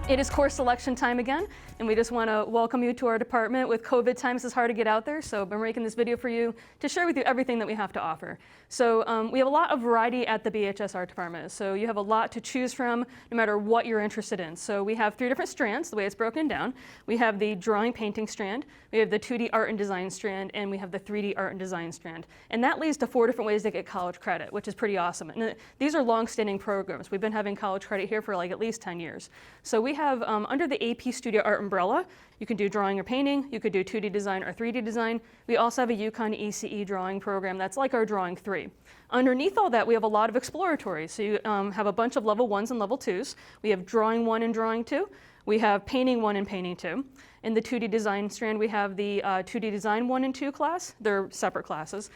It is course selection time again, and we just want to welcome you to our department. With COVID times, it's hard to get out there, so we're making this video for you to share with you everything that we have to offer. So we have a lot of variety at the BHS Art Department, so you have a lot to choose from no matter what you're interested in. So we have 3 different strands, the way it's broken down. We have the drawing painting strand, we have the 2D art and design strand, and we have the 3D art and design strand. And that leads to 4 different ways to get college credit, which is pretty awesome. And these are long-standing programs. We've been having college credit here for like at least 10 years. So we have, under the AP Studio Art umbrella, you can do drawing or painting, you could do 2D design or 3D design. We also have a UConn ECE drawing program that's like our Drawing 3. Underneath all that, we have a lot of exploratory. So you have a bunch of level 1s and level 2s. We have Drawing 1 and Drawing 2. We have Painting 1 and Painting 2. In the 2D design strand, we have the 2D design 1 and 2 class. They're separate classes.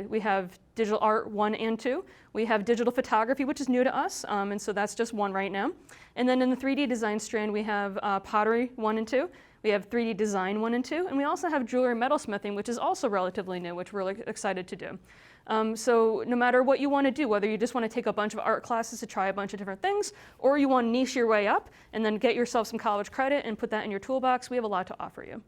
We have Digital Art 1 and 2. We have Digital Photography, which is new to us, and so that's just 1 right now. And then in the 3D design strand, we have Pottery 1 and 2. We have 3D Design 1 and 2, and we also have Jewelry Metalsmithing, which is also relatively new, which we're really excited to do. So no matter what you want to do, whether you just want to take a bunch of art classes to try a bunch of different things, or you want to niche your way up and then get yourself some college credit and put that in your toolbox, we have a lot to offer you.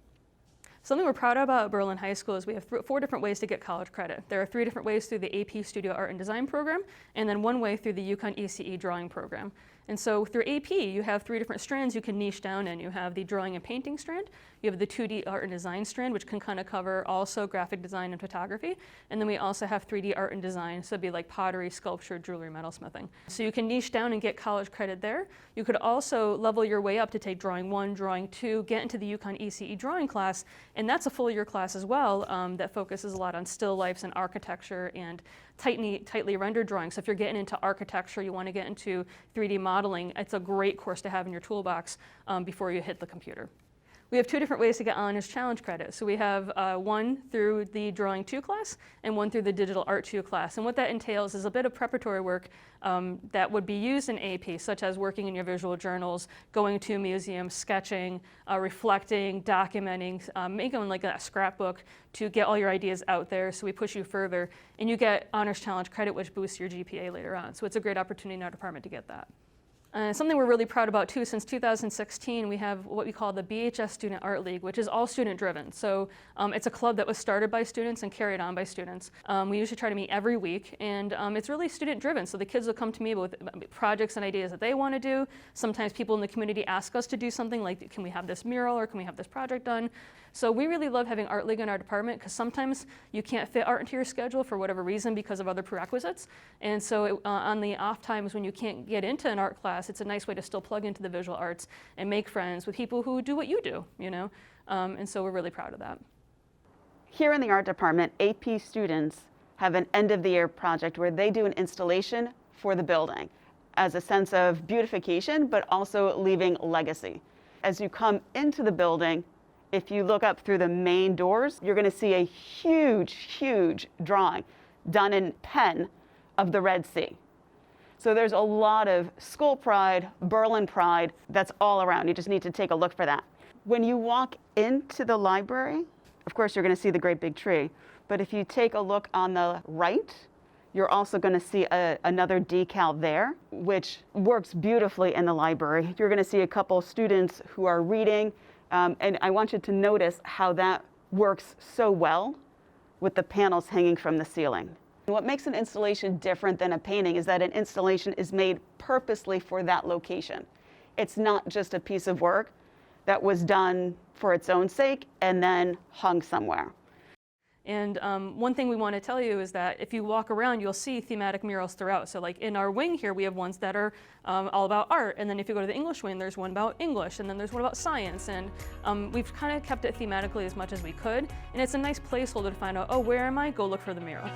Something we're proud about at Berlin High School is we have 4 different ways to get college credit. There are 3 different ways through the AP Studio Art and Design program, and then 1 way through the UConn ECE drawing program. And so through AP, you have 3 different strands you can niche down in. You have the drawing and painting strand, you have the 2D art and design strand, which can kind of cover also graphic design and photography, and then we also have 3D art and design, so it'd be like pottery, sculpture, jewelry, metalsmithing. So you can niche down and get college credit there. You could also level your way up to take Drawing 1, Drawing 2, get into the UConn ECE drawing class, and that's a full year class as well that focuses a lot on still lifes and architecture and tightly rendered drawings. So if you're getting into architecture, you want to get into 3D modeling, it's a great course to have in your toolbox before you hit the computer. We have 2 different ways to get honors challenge credit. So we have 1 through the Drawing 2 class and 1 through the Digital Art 2 class. And what that entails is a bit of preparatory work that would be used in AP, such as working in your visual journals, going to museums, sketching, reflecting, documenting, making like a scrapbook to get all your ideas out there. So we push you further, and you get honors challenge credit, which boosts your GPA later on. So it's a great opportunity in our department to get that. Something we're really proud about too, since 2016, we have what we call the BHS Student Art League, which is all student driven. So it's a club that was started by students and carried on by students. We usually try to meet every week, and it's really student driven. So the kids will come to me with projects and ideas that they want to do. Sometimes people in the community ask us to do something like, can we have this mural or can we have this project done? So we really love having Art League in our department because sometimes you can't fit art into your schedule for whatever reason because of other prerequisites. And so on the off times when you can't get into an art class, it's a nice way to still plug into the visual arts and make friends with people who do what you do, you know? And so we're really proud of that. Here in the art department, AP students have an end of the year project where they do an installation for the building as a sense of beautification, but also leaving legacy. As you come into the building, if you look up through the main doors, you're going to see a huge, huge drawing done in pen of the Red Sea. So there's a lot of school pride, Berlin pride, that's all around. You just need to take a look for that. When you walk into the library, of course, you're going to see the great big tree. But if you take a look on the right, you're also going to see another decal there, which works beautifully in the library. You're going to see a couple students who are reading. And I want you to notice how that works so well with the panels hanging from the ceiling. What makes an installation different than a painting is that an installation is made purposely for that location. It's not just a piece of work that was done for its own sake and then hung somewhere. And one thing we want to tell you is that if you walk around, you'll see thematic murals throughout. So like in our wing here, we have ones that are all about art. And then if you go to the English wing, there's one about English. And then there's one about science. And we've kind of kept it thematically as much as we could. And it's a nice placeholder to find out, oh, where am I? Go look for the mural.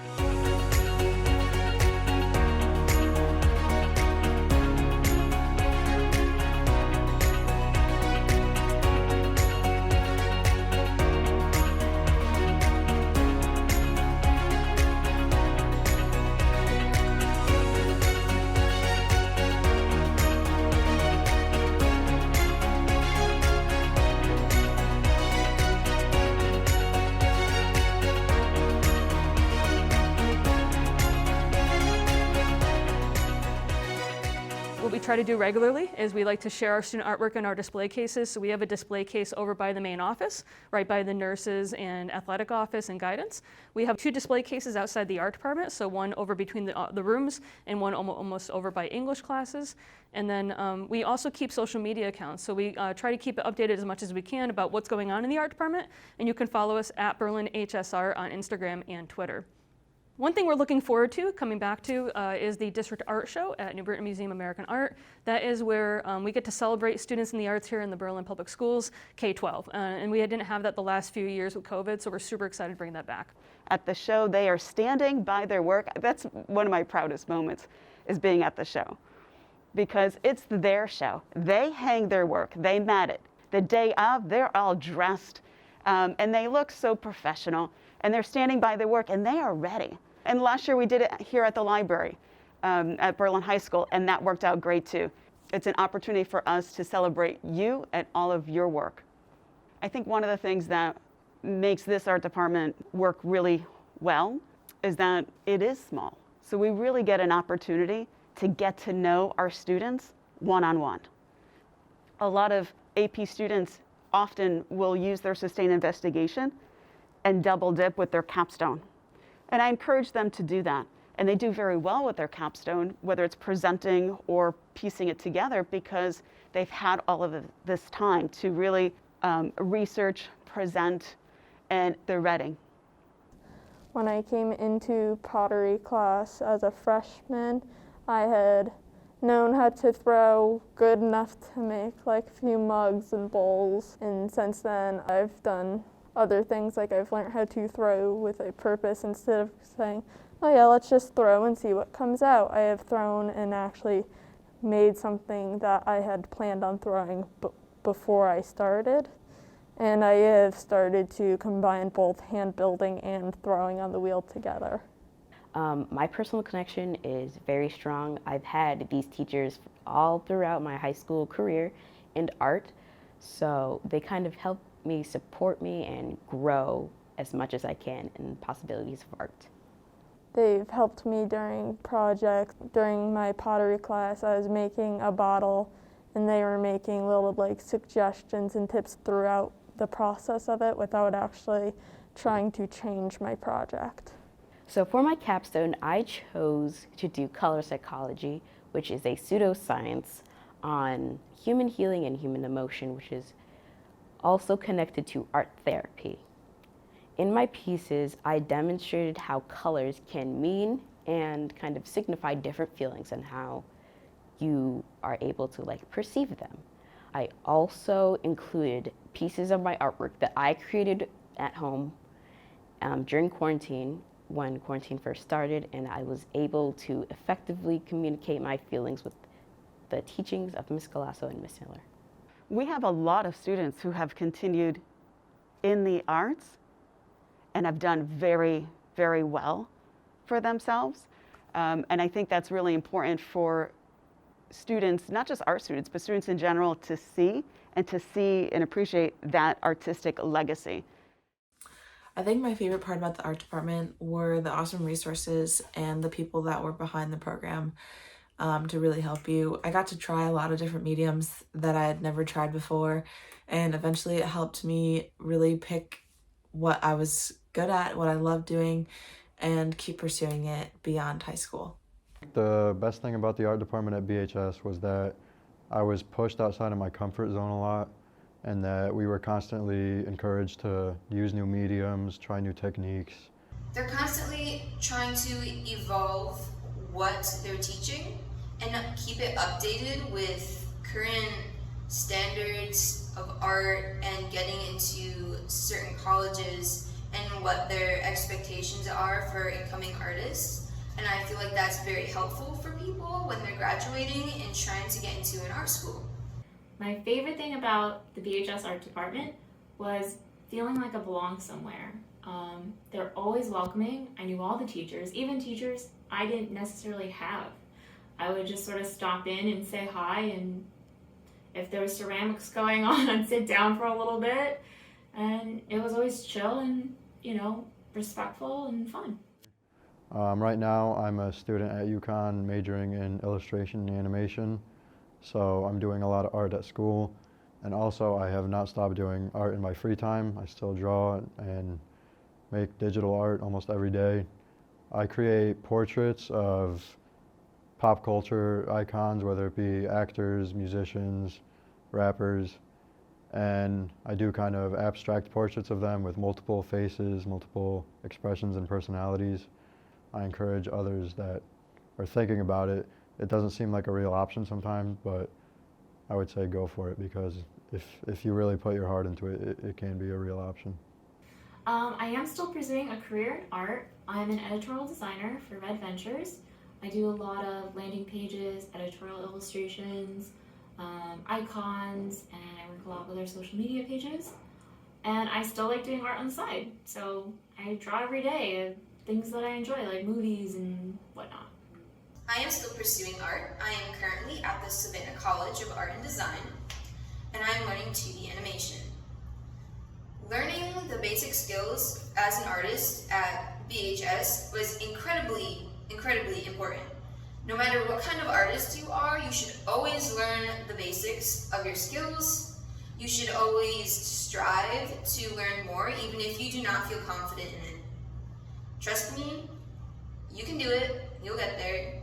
try to do regularly is we like to share our student artwork in our display cases. So we have a display case over by the main office, right by the nurses and athletic office and guidance. We have 2 display cases outside the art department, so one over between the rooms and one almost over by English classes. And then we also keep social media accounts. So we try to keep it updated as much as we can about what's going on in the art department. And you can follow us at Berlin HS Art on Instagram and Twitter. One thing we're looking forward to, coming back to, is the District Art Show at New Britain Museum of American Art. That is where we get to celebrate students in the arts here in the Berlin Public Schools, K-12. And we didn't have that the last few years with COVID, so we're super excited to bring that back. At the show, they are standing by their work. That's one of my proudest moments, is being at the show, because it's their show. They hang their work, they mat it. The day of, they're all dressed, and they look so professional, and they're standing by their work, and they are ready. And last year we did it here at the library at Berlin High School, and that worked out great too. It's an opportunity for us to celebrate you and all of your work. I think one of the things that makes this art department work really well is that it is small. So we really get an opportunity to get to know our students one-on-one. A lot of AP students often will use their sustained investigation and double dip with their capstone. And I encourage them to do that. And they do very well with their capstone, whether it's presenting or piecing it together, because they've had all of this time to really research, present, and they're ready. When I came into pottery class as a freshman, I had known how to throw good enough to make like a few mugs and bowls. And since then, I've done other things, like I've learned how to throw with a purpose instead of saying, oh yeah, let's just throw and see what comes out. I have thrown and actually made something that I had planned on throwing before I started. And I have started to combine both hand building and throwing on the wheel together. My personal connection is very strong. I've had these teachers all throughout my high school career in art, so they kind of help me, support me, and grow as much as I can in possibilities of art. They've helped me during projects. During my pottery class, I was making a bottle, and they were making little like suggestions and tips throughout the process of it without actually trying to change my project. So for my capstone, I chose to do color psychology, which is a pseudoscience on human healing and human emotion, which is also connected to art therapy. In my pieces, I demonstrated how colors can mean and kind of signify different feelings and how you are able to like perceive them. I also included pieces of my artwork that I created at home during quarantine, when quarantine first started, and I was able to effectively communicate my feelings with the teachings of Ms. Galasso and Ms. Miller. We have a lot of students who have continued in the arts and have done very, very well for themselves. And I think that's really important for students, not just art students, but students in general, to see and appreciate that artistic legacy. I think my favorite part about the art department were the awesome resources and the people that were behind the program to really help you. I got to try a lot of different mediums that I had never tried before, and eventually it helped me really pick what I was good at, what I loved doing, and keep pursuing it beyond high school. The best thing about the art department at BHS was that I was pushed outside of my comfort zone a lot, and that we were constantly encouraged to use new mediums, try new techniques. They're constantly trying to evolve what they're teaching and keep it updated with current standards of art and getting into certain colleges and what their expectations are for incoming artists. And I feel like that's very helpful for people when they're graduating and trying to get into an art school. My favorite thing about the BHS Art Department was feeling like I belonged somewhere. They're always welcoming. I knew all the teachers, even teachers I didn't necessarily have. I would just sort of stop in and say hi, and if there was ceramics going on, I'd sit down for a little bit, and it was always chill and, respectful and fun. Right now, I'm a student at UConn majoring in illustration and animation. So I'm doing a lot of art at school, and also I have not stopped doing art in my free time. I still draw and make digital art almost every day. I create portraits of pop culture icons, whether it be actors, musicians, rappers, and I do kind of abstract portraits of them with multiple faces, multiple expressions and personalities. I encourage others that are thinking about it. It doesn't seem like a real option sometimes, but I would say go for it, because if you really put your heart into it, it can be a real option. I am still pursuing a career in art. I'm an editorial designer for Red Ventures. I do a lot of landing pages, editorial illustrations, icons, and I work a lot with our social media pages. And I still like doing art on the side, so I draw every day of things that I enjoy, like movies and whatnot. I am still pursuing art. I am currently at the Savannah College of Art and Design, and I am learning 2D animation. Learning the basic skills as an artist at BHS was incredibly important. No matter what kind of artist you are, you should always learn the basics of your skills. You should always strive to learn more, even if you do not feel confident in it. Trust me, you can do it, you'll get there.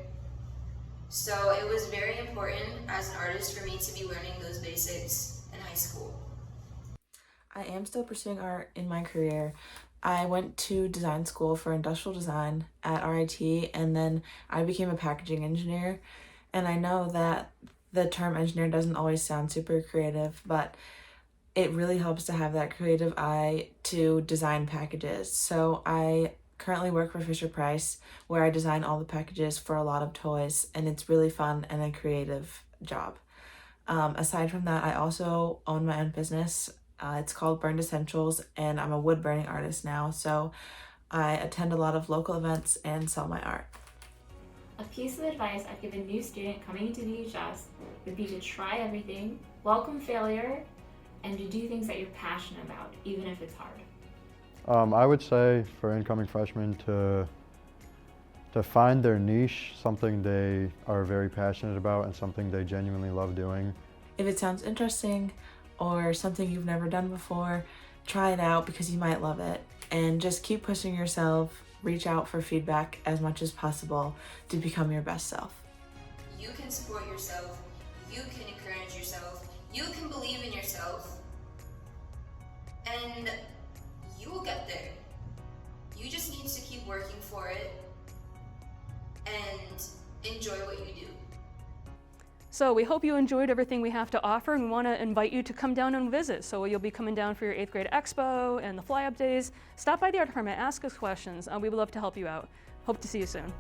So it was very important as an artist for me to be learning those basics in high school. I am still pursuing art in my career. I went to design school for industrial design at RIT, and then I became a packaging engineer. And I know that the term engineer doesn't always sound super creative, but it really helps to have that creative eye to design packages. So I currently work for Fisher-Price, where I design all the packages for a lot of toys, and it's really fun and a creative job. Aside from that, I also own my own business. It's called Burned Essentials, and I'm a wood burning artist now, so I attend a lot of local events and sell my art. A piece of advice I'd give a new student coming into BHS would be to try everything, welcome failure, and to do things that you're passionate about, even if it's hard. I would say for incoming freshmen to find their niche, something they are very passionate about and something they genuinely love doing. If it sounds interesting or something you've never done before, try it out because you might love it. And just keep pushing yourself, reach out for feedback as much as possible to become your best self. You can support yourself, you can encourage yourself, you can believe in yourself, and you will get there. You just need to keep working for it and enjoy what you do. So we hope you enjoyed everything we have to offer, and we want to invite you to come down and visit. So you'll be coming down for your 8th grade expo and the fly-up days. Stop by the art department, ask us questions. We would love to help you out. Hope to see you soon.